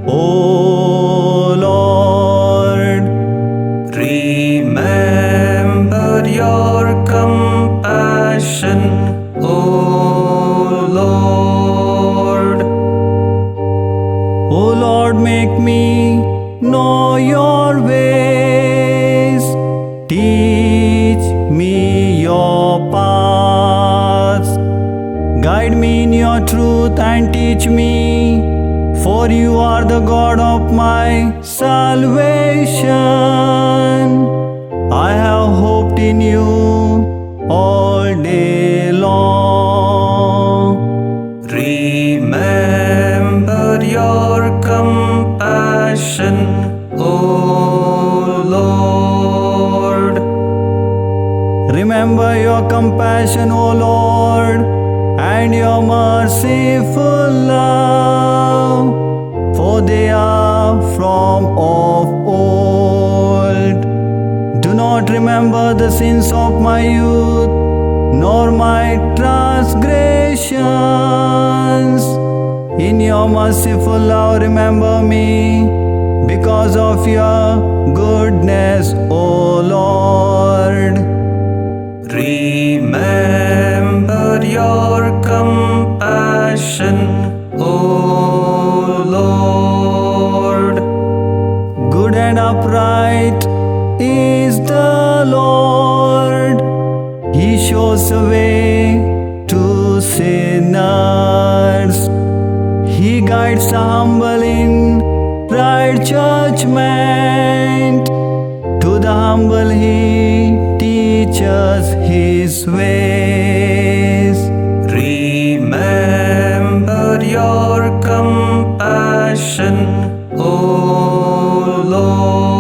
O Lord. Remember your compassion, O Lord. O Lord, make me know your ways. Teach me your paths. Guide me in your truth and teach me, for you are the God of my salvation. I have hoped in you all day long. Remember your compassion, O Lord. Remember your compassion, O Lord, and your merciful love, for they are from of old. Do not remember the sins of my youth, nor my transgressions. In your merciful love remember me, because of your goodness, O Lord. Remember your compassion, O Lord. Good and upright is the Lord. He shows the way to sinners. He guides the humble in right judgment. To the humble He teaches His ways. Remember your compassion, O Lord.